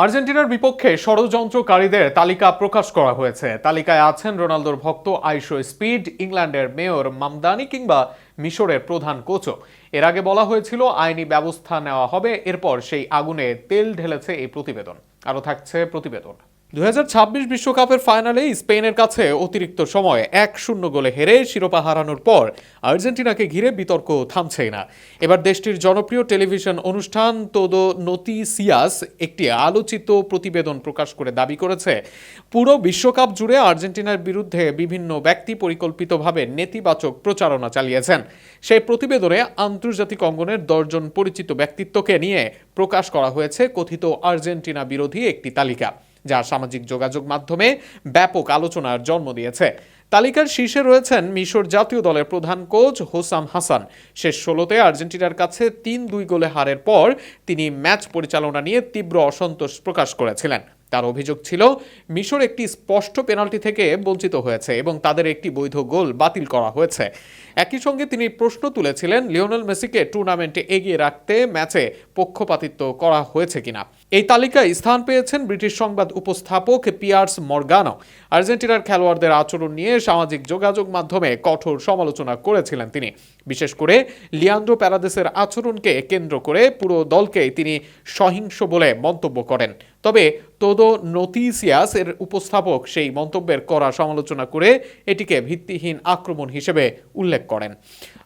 আর্জেন্টিনার বিপক্ষে ষড়যন্ত্রকারীদের তালিকা প্রকাশ করা হয়েছে। তালিকায় আছেন রোনালদোর ভক্ত আইশো স্পিড, ইংল্যান্ডের মেয়র মামদানি কিংবা মিশরের প্রধান কোচও। এর আগে বলা হয়েছিল আইনি ব্যবস্থা নেওয়া হবে, এরপর সেই আগুনে তেল ঢেলেছে এই প্রতিবেদন। আরও থাকছে প্রতিবেদন। 2026 বিশ্বকাপের ফাইনালে স্পেনের কাছে অতিরিক্ত সময় 1-0 গোলে হেরে শিরোপা হারানোর পর আর্জেন্টিনাকে ঘিরে বিতর্ক থামছেই না। এবার দেশটির জনপ্রিয় টেলিভিশন অনুষ্ঠান তোদো নোতিসিয়াস একটি আলোচিত প্রতিবেদন প্রকাশ করে দাবি করেছে, পুরো বিশ্বকাপ জুড়ে আর্জেন্টিনার বিরুদ্ধে বিভিন্ন ব্যক্তি পরিকল্পিতভাবে নেতিবাচক প্রচারণা চালিয়েছেন। সেই প্রতিবেদনে আন্তর্জাতিক অঙ্গনের 10 জন পরিচিত ব্যক্তিত্বকে নিয়ে প্রকাশ করা হয়েছে কথিত আর্জেন্টিনা বিরোধী একটি তালিকা, যা সামাজিক যোগাযোগ মাধ্যমে ব্যাপক আলোচনার জন্ম দিয়েছে। তালিকার শীর্ষে রয়েছেন মিশর জাতীয় দলের প্রধান কোচ হোসাম হাসান। শেষ 16তে আর্জেন্টিনার কাছে 3-2 গোলে হারের পর তিনি ম্যাচ পরিচালনা নিয়ে তীব্র অসন্তোষ প্রকাশ করেছিলেন। তার অভিযোগ ছিল মিশর একটি স্পষ্ট পেনাল্টি থেকে বঞ্চিত হয়েছে এবং তাদের একটি বৈধ গোল বাতিল করা হয়েছে। একই সঙ্গে তিনি প্রশ্ন তুলেছিলেন লিওনেল মেসিকে টুর্নামেন্টে এগিয়ে রাখতে ম্যাচে পক্ষপাতিত্ব করা হয়েছে কিনা। এই তালিকায় স্থান পেয়েছেন ব্রিটিশ সংবাদ উপস্থাপক পিয়ার্স মর্গানো। আর্জেন্টিনার খেলোয়াড়দের আচরণ নিয়ে সামাজিক যোগাযোগ মাধ্যমে কঠোর সমালোচনা করেছিলেন তিনি। বিশেষ করে লিয়ান্দ্রো প্যারাদেসের আচরণকে কেন্দ্র করে পুরো দলকেই তিনি সহিংস বলে মন্তব্য করেন। তবে তোদো নোতিসিয়াস এর উপস্থাপক সেই মন্তব্যের কড়া সমালোচনা করে এটিকে ভিত্তিহীন আক্রমণ হিসেবে উল্লেখ করেন।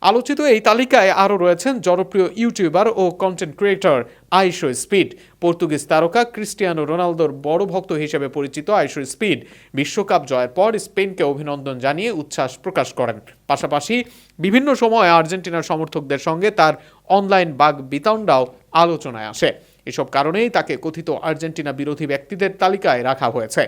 আলোচিত এই তালিকায় আরও রয়েছেন জনপ্রিয় ইউটিউবার ও কন্টেন্ট ক্রিয়েটর আইশো স্পিড। পর্তুগিজ তারকা ক্রিস্টিয়ানো রোনালদোর বড় ভক্ত হিসেবে পরিচিত আইশো স্পিড বিশ্বকাপ জয়ের পর স্পেনকে অভিনন্দন জানিয়ে উচ্ছ্বাস প্রকাশ করেন। পাশাপাশি বিভিন্ন সময় আর্জেন্টিনার সমর্থকদের সঙ্গে তার অনলাইন বাগ বিতণ্ডাও আলোচনায় আসে। এসব কারণেই তাকে কথিত আর্জেন্টিনা বিরোধী ব্যক্তিদের তালিকায় রাখা হয়েছে।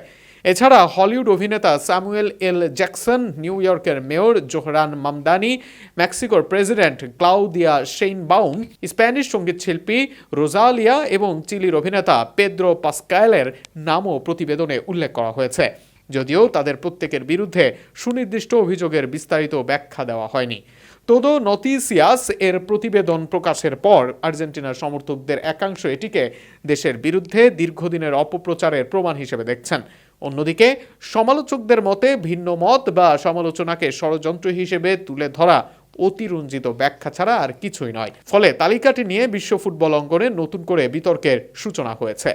এছাড়া হলিউড অভিনেতা স্যামুয়েল এল জ্যাকসন, নিউ ইয়র্কের মেয়র জোহরান মামদানি, মেক্সিকোর প্রেসিডেন্ট ক্লাউদিয়া শেইনবাউম, স্প্যানিশ সঙ্গীত শিল্পী রোজালিয়া এবং চিলির অভিনেতা পেদ্রো পাসকালের নামও প্রতিবেদনে উল্লেখ করা হয়েছে, যদিও তাদের প্রত্যেকের বিরুদ্ধে সুনির্দিষ্ট অভিযোগের বিস্তারিত ব্যাখ্যা দেওয়া হয়নি। তোদো নোতিসিয়াস এর প্রতিবেদন প্রকাশের পর আর্জেন্টিনার সমর্থকদের একাংশ এটিকে দেশের বিরুদ্ধে দীর্ঘদিনের অপপ্রচারের প্রমাণ হিসেবে দেখছেন। অন্যদিকে সমালোচকদের মতে ভিন্ন মত বা সমালোচনাকে ষড়যন্ত্র হিসেবে তুলে ধরা অতিরঞ্জিত ব্যাখ্যা ছাড়া আর কিছুই নয়। ফলে তালিকাটি নিয়ে বিশ্ব ফুটবল অঙ্গনে নতুন করে বিতর্কের সূচনা হয়েছে।